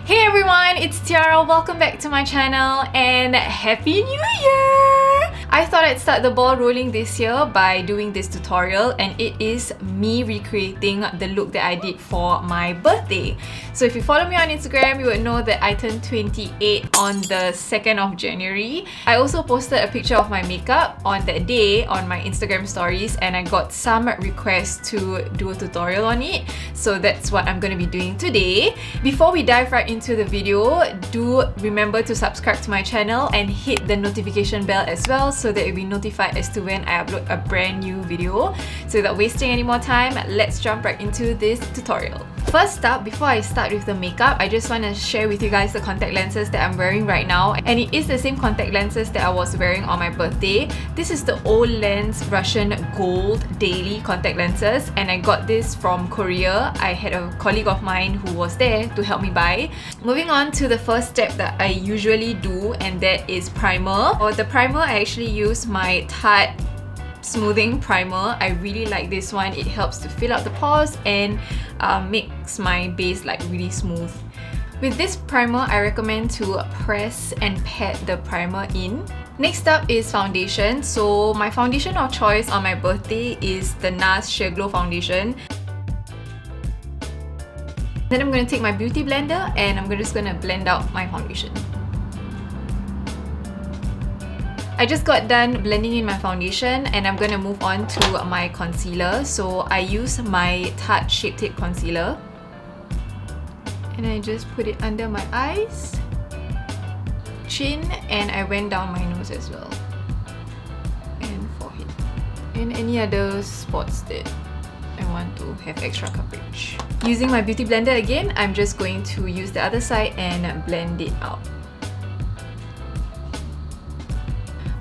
Hey everyone, it's Tiara. Welcome back to my channel and Happy New Year! I thought I'd start the ball rolling this year by doing this tutorial, and it is me recreating the look that I did for my birthday. So if you follow me on Instagram, you would know that I turned 28 on the 2nd of January. I also posted a picture of my makeup on that day on my Instagram stories, and I got some requests to do a tutorial on it. So that's what I'm going to be doing today. Before we dive right into the video, do remember to subscribe to my channel and hit the notification bell as well so that you'll be notified as to when I upload a brand new video. So without wasting any more time, let's jump right into this tutorial. First up, before I start with the makeup, I just want to share with you guys the contact lenses that I'm wearing right now, and it is the same contact lenses that I was wearing on my birthday. This is the Olens Russian Gold Daily contact lenses, and I got this from Korea. I had a colleague of mine who was there to help me buy. Moving on to the first step that I usually do, and that is primer. For the primer, I actually use my Tarte smoothing primer. I really like this one. It helps to fill out the pores and makes my base like really smooth. With this primer, I recommend to press and pat the primer in. Next up is foundation. So my foundation of choice on my birthday is the NARS Sheer Glow foundation. Then I'm going to take my beauty blender and I'm just going to blend out my foundation. I just got done blending in my foundation and I'm going to move on to my concealer. So I use my Tarte Shape Tape Concealer and I just put it under my eyes, chin, and I went down my nose as well, and forehead, and any other spots that I want to have extra coverage. Using my beauty blender again, I'm just going to use the other side and blend it out.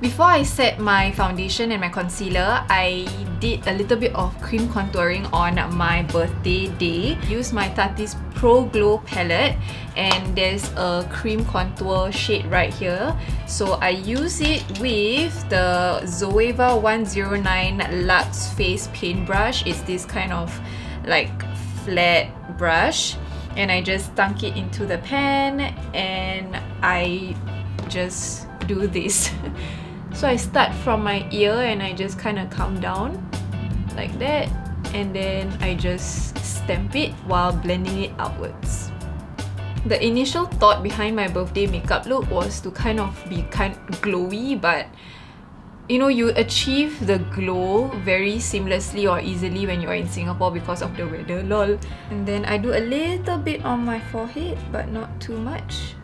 Before I set my foundation and my concealer, I did a little bit of cream contouring on my birthday day. Use my Tarteist Pro Glow palette, and there's a cream contour shade right here. So I use it with the Zoeva 109 Luxe Face Paintbrush. It's this kind of like flat brush, and I just dunk it into the pan and I just do this. So I start from my ear and I just kind of come down like that, and then I just stamp it while blending it outwards. The initial thought behind my birthday makeup look was to kind of be glowy, but you know, you achieve the glow very seamlessly or easily when you're in Singapore because of the weather, lol. And then I do a little bit on my forehead, but not too much.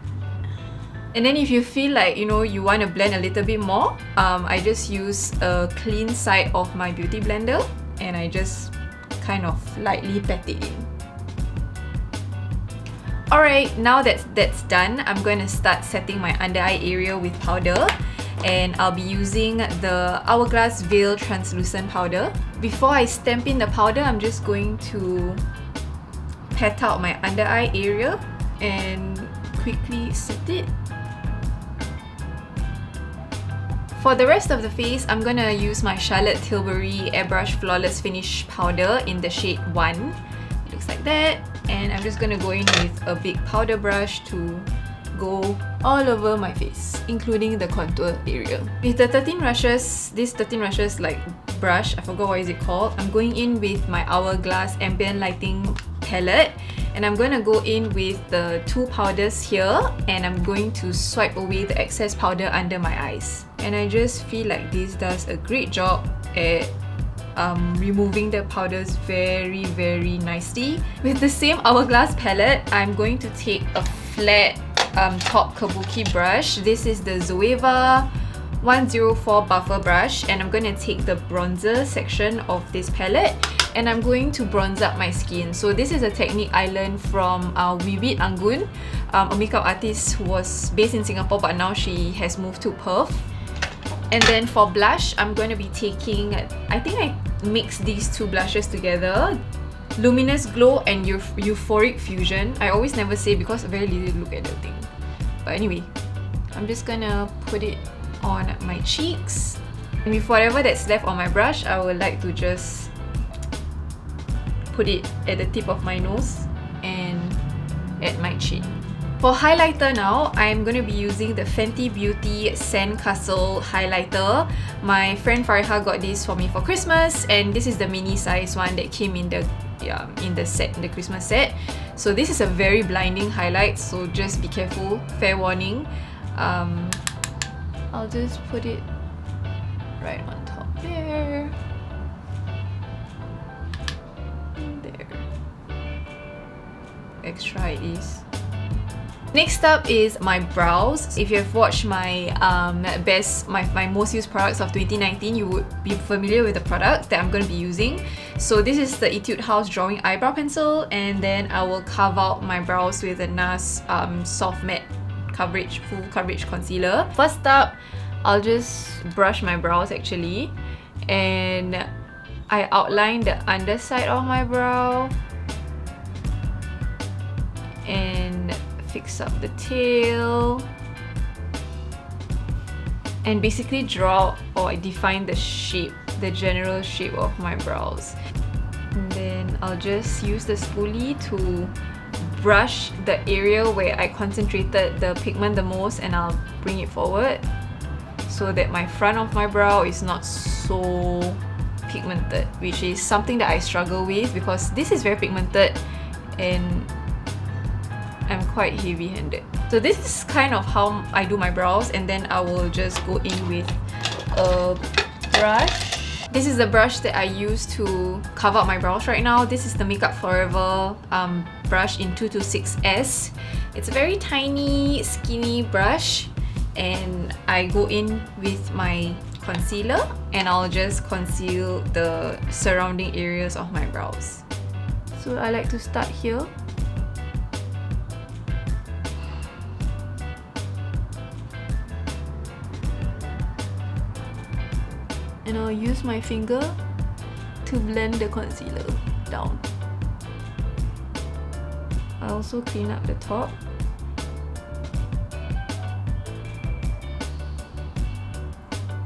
And then if you feel like, you know, you want to blend a little bit more, I just use a clean side of my beauty blender and I just kind of lightly pat it in. Alright, now that's done, I'm going to start setting my under eye area with powder, and I'll be using the Hourglass Veil Translucent Powder. Before I stamp in the powder, I'm just going to pat out my under eye area and quickly set it. For the rest of the face, I'm gonna use my Charlotte Tilbury Airbrush Flawless Finish Powder in the shade 1. It looks like that. And I'm just gonna go in with a big powder brush to go all over my face, including the contour area. With the 13 Rushes, this 13 Rushes like brush, I forgot what is it called, I'm going in with my Hourglass Ambient Lighting palette, and I'm going to go in with the two powders here, and I'm going to swipe away the excess powder under my eyes. And I just feel like this does a great job at removing the powders very, very nicely. With the same Hourglass palette, I'm going to take a flat top kabuki brush. This is the Zoeva 104 Buffer brush, and I'm going to take the bronzer section of this palette and I'm going to bronze up my skin. So this is a technique I learned from Wiwit Anggun, a makeup artist who was based in Singapore but now she has moved to Perth. And then for blush, I'm going to be taking, I think I mixed these two blushes together, Luminous Glow and Euphoric Fusion. I always never say because I very lazy to look at the thing. But anyway, I'm just gonna put it on my cheeks. And with whatever that's left on my brush, I would like to just put it at the tip of my nose and at my chin. For highlighter now, I'm going to be using the Fenty Beauty Sandcastle highlighter. My friend Fariha got this for me for Christmas, and this is the mini size one that came in the Christmas set. So this is a very blinding highlight, so just be careful. Fair warning. I'll just put it right on top there. There. Extra it is. Next up is my brows. If you have watched my my most used products of 2019, you would be familiar with the product that I'm going to be using. So this is the Etude House Drawing Eyebrow Pencil, and then I will carve out my brows with a NARS Soft Matte Coverage Full Coverage Concealer. First up, I'll just brush my brows actually, and I outline the underside of my brow and fix up the tail and basically draw or define the shape, the general shape of my brows. And then I'll just use the spoolie to brush the area where I concentrated the pigment the most, and I'll bring it forward so that my front of my brow is not so pigmented, which is something that I struggle with because this is very pigmented and I'm quite heavy-handed. So this is kind of how I do my brows, and then I will just go in with a brush. This is the brush that I use to cover up my brows right now. This is the Makeup Forever brush in 226S. It's a very tiny, skinny brush, and I go in with my concealer and I'll just conceal the surrounding areas of my brows. So I like to start here. And I'll use my finger to blend the concealer down. I also clean up the top.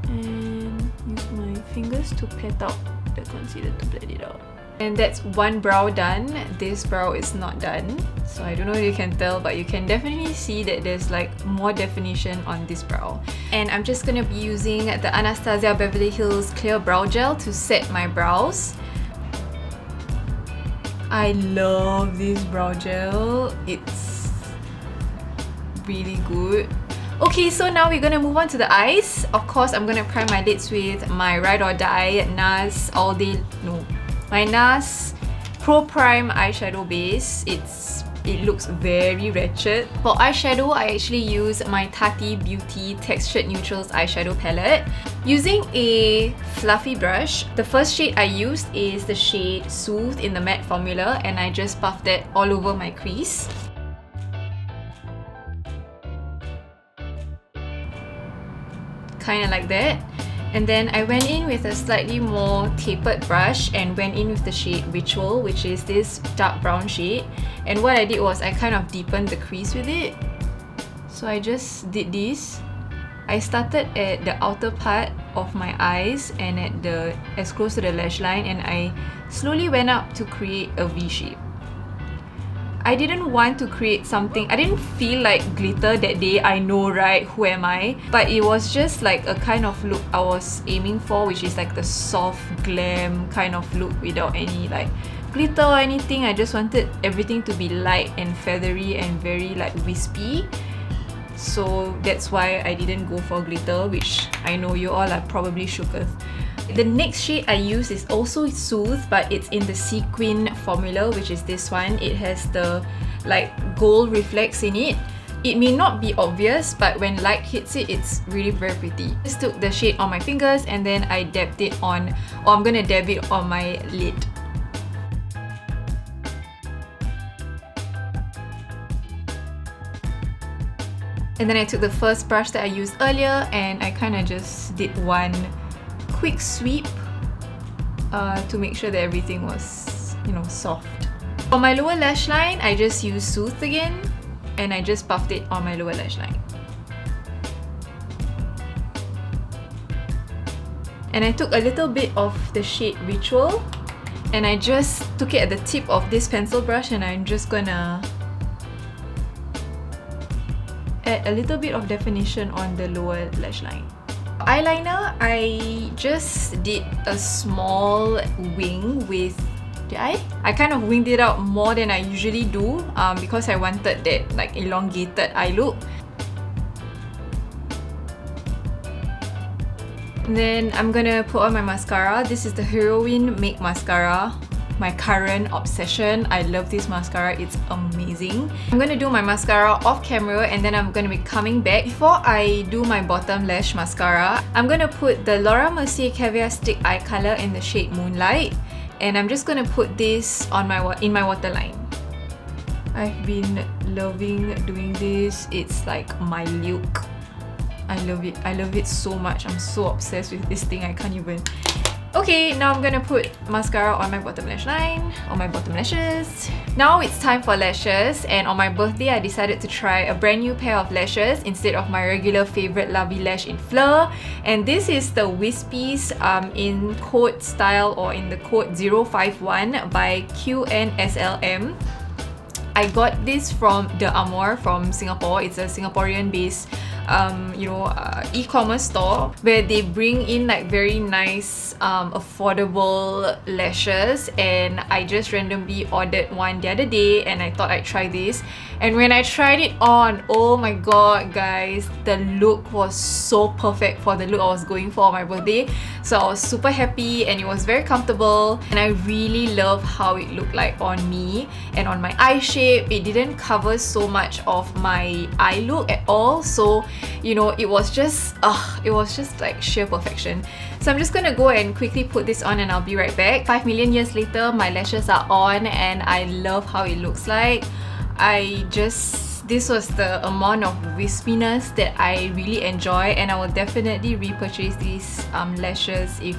And use my fingers to pat out the concealer to blend it out. And that's one brow done. This brow is not done. So I don't know if you can tell, but you can definitely see that there's like more definition on this brow. And I'm just gonna be using the Anastasia Beverly Hills Clear Brow Gel to set my brows. I love this brow gel. It's really good. Okay, so now we're gonna move on to the eyes. Of course, I'm gonna prime my lids with my Ride or Die NARS my NARS Pro Prime eyeshadow base. It looks very ratchet. For eyeshadow, I actually use my Tarte Beauty Textured Neutrals eyeshadow palette. Using a fluffy brush, the first shade I used is the shade Soothe in the matte formula, and I just puffed that all over my crease. Kinda like that. And then I went in with a slightly more tapered brush and went in with the shade Ritual, which is this dark brown shade. And what I did was I kind of deepened the crease with it. So I just did this. I started at the outer part of my eyes and at as close to the lash line, and I slowly went up to create a V shape. I didn't want to create something, I didn't feel like glitter that day, I know right, who am I? But it was just like a kind of look I was aiming for, which is like the soft glam kind of look without any like glitter or anything. I just wanted everything to be light and feathery and very like wispy. So that's why I didn't go for glitter, which I know you all are probably shooketh. The next shade I use is also Soothe, but it's in the Sequin formula, which is this one. It has the like gold reflex in it. It may not be obvious, but when light hits it, it's really very pretty. Just took the shade on my fingers and then I dabbed it on, or I'm gonna dab it on my lid. And then I took the first brush that I used earlier and I kind of just did one quick sweep to make sure that everything was, you know, soft. For my lower lash line, I just used Soothe again and I just puffed it on my lower lash line. And I took a little bit of the shade Ritual and I just took it at the tip of this pencil brush and I'm just gonna add a little bit of definition on the lower lash line. Eyeliner, I just did a small wing with the eye. I kind of winged it out more than I usually do because I wanted that like elongated eye look. And then I'm gonna put on my mascara. This is the Heroine Make Mascara. My current obsession. I love this mascara, it's amazing. I'm gonna do my mascara off camera and then I'm gonna be coming back. Before I do my bottom lash mascara, I'm gonna put the Laura Mercier Caviar Stick Eye Color in the shade Moonlight, and I'm just gonna put this on in my waterline. I've been loving doing this. It's like my look. I love it. I love it so much. I'm so obsessed with this thing, I can't even. Okay, now I'm gonna put mascara on my bottom lash line, on my bottom lashes. Now it's time for lashes, and on my birthday I decided to try a brand new pair of lashes instead of my regular favorite Lovely Lash in Fleur. And this is the Wispies in code style, or in the code 051 by QNSLM. I got this from The Amour from Singapore. It's a Singaporean based e-commerce store where they bring in like very nice affordable lashes, and I just randomly ordered one the other day and I thought I'd try this. And when I tried it on, oh my god guys, the look was so perfect for the look I was going for on my birthday. So I was super happy and it was very comfortable, and I really love how it looked like on me and on my eye shape. It didn't cover so much of my eye look at all, so you know, it was just like sheer perfection. So I'm just gonna go and quickly put this on and I'll be right back. 5 million years later, my lashes are on and I love how it looks like. This was the amount of wispiness that I really enjoy, and I will definitely repurchase these lashes if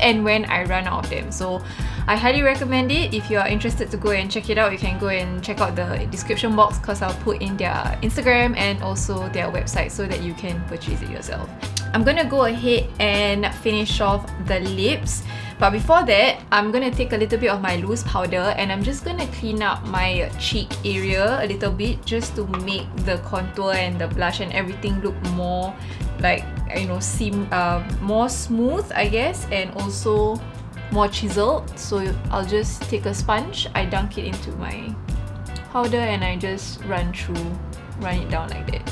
and when I run out of them. So I highly recommend it. If you are interested to go and check it out, you can go and check out the description box because I'll put in their Instagram and also their website so that you can purchase it yourself. I'm gonna go ahead and finish off the lips. But before that, I'm gonna take a little bit of my loose powder and I'm just gonna clean up my cheek area a little bit just to make the contour and the blush and everything look more like, you know, more smooth, I guess, and also more chiseled. So I'll just take a sponge, I dunk it into my powder and I just run it down like that.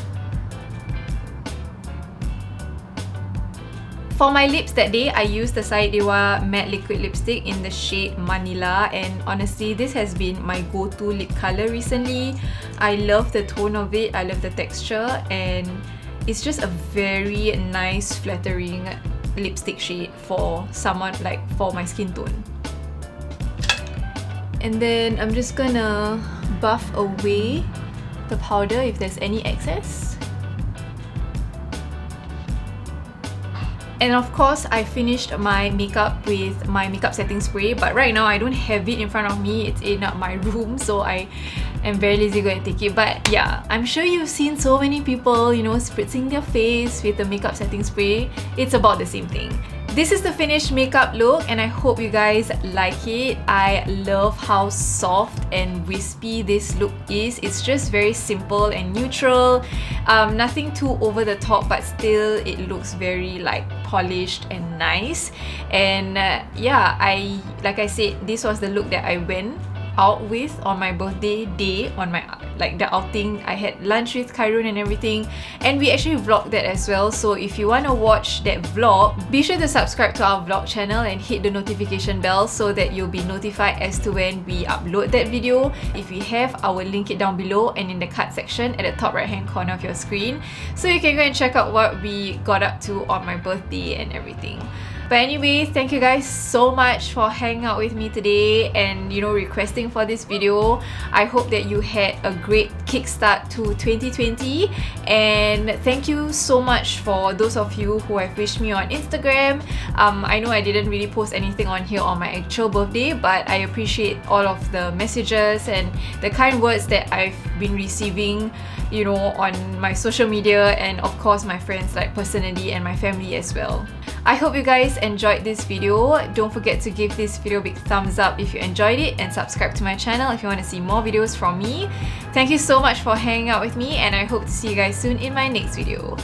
For my lips that day, I used the Sayadewa Matte Liquid Lipstick in the shade Manila, and honestly, this has been my go-to lip color recently. I love the tone of it, I love the texture, and it's just a very nice, flattering lipstick shade for someone like for my skin tone. And then I'm just gonna buff away the powder if there's any excess. And of course, I finished my makeup with my makeup setting spray, but right now I don't have it in front of me. It's in my room, so I am very lazy to go and take it. But yeah, I'm sure you've seen so many people, you know, spritzing their face with the makeup setting spray. It's about the same thing. This is the finished makeup look and I hope you guys like it. I love how soft and wispy this look is. It's just very simple and neutral. Nothing too over the top, but still it looks very like polished and nice. And yeah, like I said, this was the look that I went out with on my birthday day, on my the outing. I had lunch with Khairun and everything, and we actually vlogged that as well. So if you want to watch that vlog, be sure to subscribe to our vlog channel and hit the notification bell so that you'll be notified as to when we upload that video. If we have, I will link it down below and in the card section at the top right hand corner of your screen, so you can go and check out what we got up to on my birthday and everything. But anyway, thank you guys so much for hanging out with me today and, you know, requesting for this video. I hope that you had a great kickstart to 2020, and thank you so much for those of you who have wished me on Instagram. I know I didn't really post anything on here on my actual birthday, but I appreciate all of the messages and the kind words that I've been receiving you know, on my social media, and of course my friends like personally and my family as well. I hope you guys enjoyed this video. Don't forget to give this video a big thumbs up if you enjoyed it, and subscribe to my channel if you want to see more videos from me. Thank you so much for hanging out with me, and I hope to see you guys soon in my next video.